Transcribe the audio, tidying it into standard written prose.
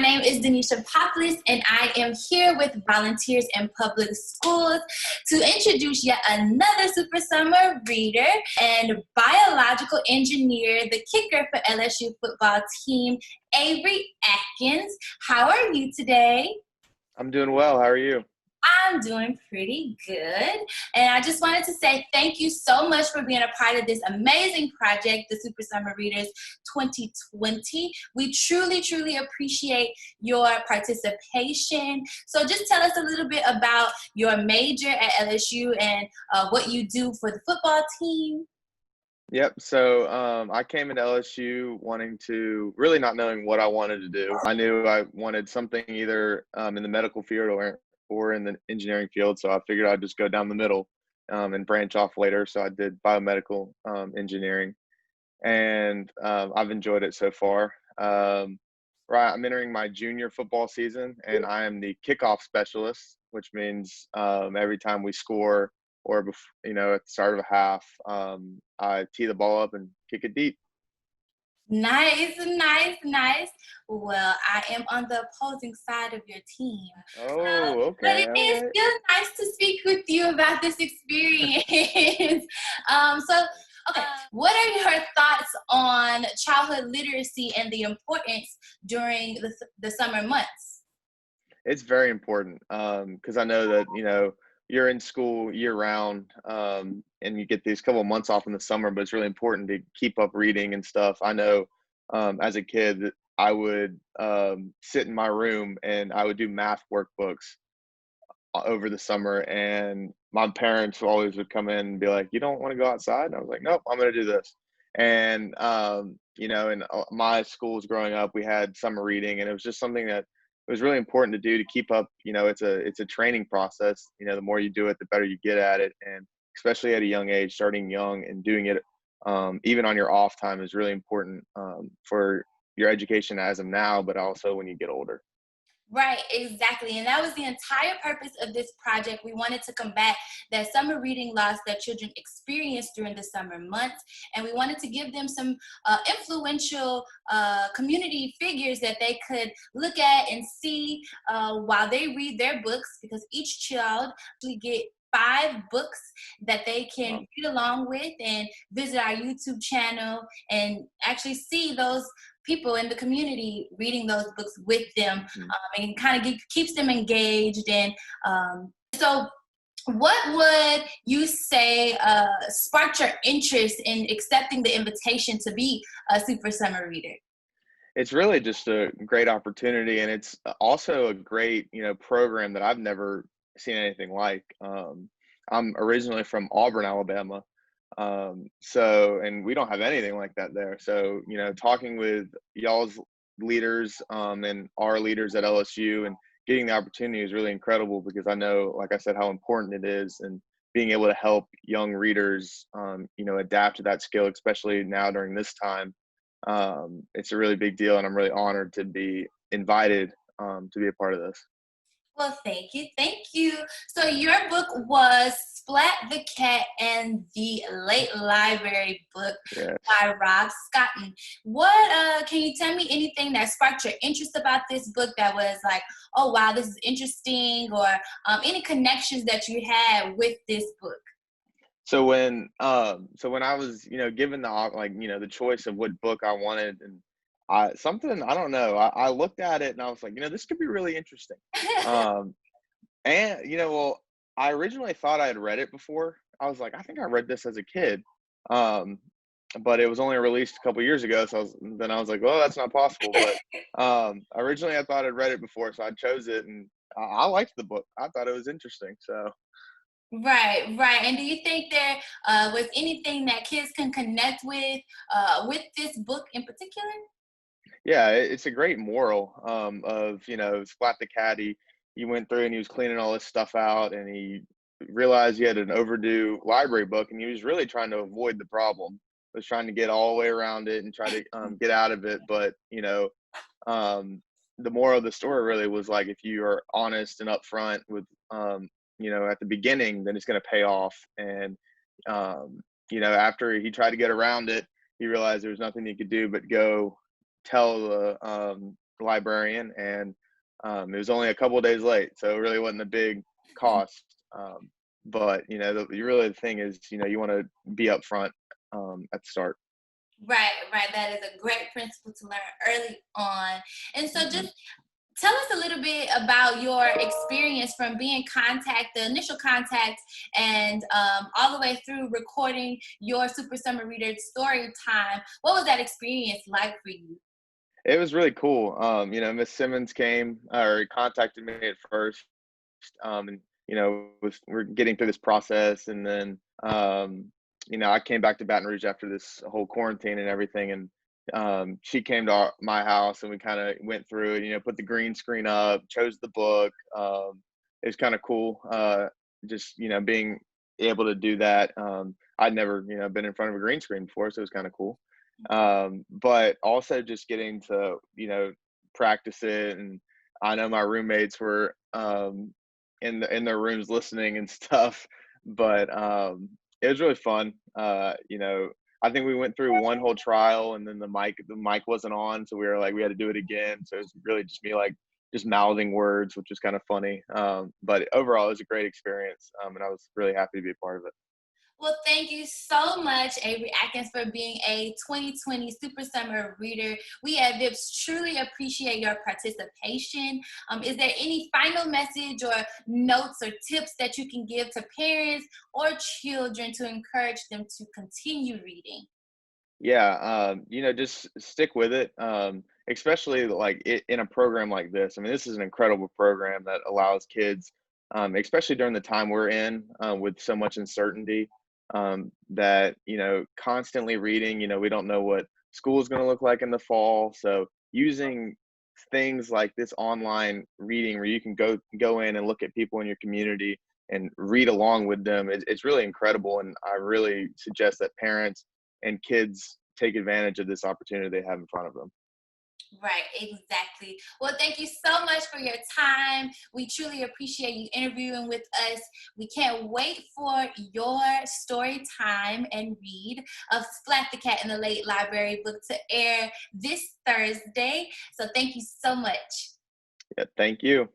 name is Denisha Poplis, and I am here with volunteers in public schools to introduce yet another Super Summer reader and biological engineer, the kicker for LSU football team, Avery Atkins. How are you today? I'm doing well. How are you? I'm doing pretty good. And I just wanted to say thank you so much for being a part of this amazing project, the Super Summer Readers 2020. We truly, truly appreciate your participation. So just tell us a little bit about your major at LSU and what you do for the football team. Yep. So I came into LSU wanting to really not knowing what I wanted to do. I knew I wanted something either in the medical field or in the engineering field. So I figured I'd just go down the middle and branch off later. So I did biomedical engineering, and I've enjoyed it so far. Right, I'm entering my junior football season, and I am the kickoff specialist, which means every time we score or at the start of a half, I tee the ball up and kick it deep. Nice, nice, nice. Well, I am on the opposing side of your team. Oh, But okay, it is okay. still nice to speak with you about this experience. Okay, what are your thoughts on childhood literacy and the importance during the summer months? It's very important because I know that you're in school year round, and you get these couple of months off in the summer, but it's really important to keep up reading and stuff. I know as a kid that I would sit in my room and I would do math workbooks over the summer, and my parents always would come in and be like, "You don't want to go outside?" And I was like, "Nope, I'm going to do this." And in my schools growing up, we had summer reading, and it was just something that it was really important to do to keep up. It's a training process. The more you do it, the better you get at it, and especially at a young age, starting young and doing it even on your off time is really important for your education as of now, but also when you get older. Right, exactly. And that was the entire purpose of this project. We wanted to combat that summer reading loss that children experience during the summer months. And we wanted to give them some influential community figures that they could look at and see while they read their books, because each child actually get 5 books that they can read along with, and visit our YouTube channel and actually see those people in the community reading those books with them, and kind of keeps them engaged. And so what would you say sparked your interest in accepting the invitation to be a Super Summer Reader? It's really just a great opportunity, and it's also a great program that I've never seen anything like. I'm originally from Auburn, Alabama, and we don't have anything like that there. So talking with y'all's leaders and our leaders at LSU and getting the opportunity is really incredible, because I know, like I said, how important it is, and being able to help young readers adapt to that skill, especially now during this time. It's a really big deal, and I'm really honored to be invited to be a part of this. Well, thank you. Thank you. So your book was Splat the Cat and the Late Library Book Yes. by Rob Scotton. What can you tell me anything that sparked your interest about this book that was like, oh, wow, this is interesting, or any connections that you had with this book? So when I was given the choice of what book I wanted, and I don't know, I looked at it and I was like, this could be really interesting. Um, and well, I originally thought I had read it before. I was like, I think I read this as a kid, um, but it was only released a couple years ago. So I was like, well, that's not possible. But originally I thought I'd read it before, so I chose it, and I liked the book. I thought it was interesting. So. Right, right. And do you think there was anything that kids can connect with this book in particular? Yeah, it's a great moral of Splat the cat. He went through and he was cleaning all this stuff out, and he realized he had an overdue library book, and he was really trying to avoid the problem. Was trying to get all the way around it and try to get out of it. But um, the moral of the story really was like, if you are honest and upfront with at the beginning, then it's going to pay off. And after he tried to get around it, he realized there was nothing he could do but go tell librarian, and it was only a couple of days late, so it really wasn't a big cost. But really the thing is, you want to be upfront at the start. Right, right. That is a great principle to learn early on. And so Hmm. just tell us a little bit about your experience from being the initial contact, and all the way through recording your Super Summer Reader story time. What was that experience like for you? It was really cool. Miss Simmons came or contacted me at first, and we're getting through this process, and then I came back to Baton Rouge after this whole quarantine and everything, and she came to my house, and we kind of went through it. Put the green screen up, chose the book. It was kind of cool, just being able to do that. I'd never been in front of a green screen before, so it was kind of cool. But also just getting to practice it, and I know my roommates were in their rooms listening and stuff. But it was really fun. I think we went through one whole trial, and then the mic wasn't on, so we had to do it again. So it was really just me like just mouthing words, which was kind of funny. But overall, it was a great experience, and I was really happy to be a part of it. Well, thank you so much, Avery Atkins, for being a 2020 Super Summer Reader. We at VIPS truly appreciate your participation. Is there any final message or notes or tips that you can give to parents or children to encourage them to continue reading? Yeah, just stick with it. Especially like in a program like this. I mean, this is an incredible program that allows kids, especially during the time we're in, with so much uncertainty, that constantly reading. We don't know what school is going to look like in the fall, so using things like this online reading where you can go in and look at people in your community and read along with them, it's really incredible. And I really suggest that parents and kids take advantage of this opportunity they have in front of them. Right, exactly. Well, thank you so much for your time. We truly appreciate you interviewing with us. We can't wait for your story time and read of Splat the Cat in the Late Library book to air this Thursday. So thank you so much. Yeah, thank you.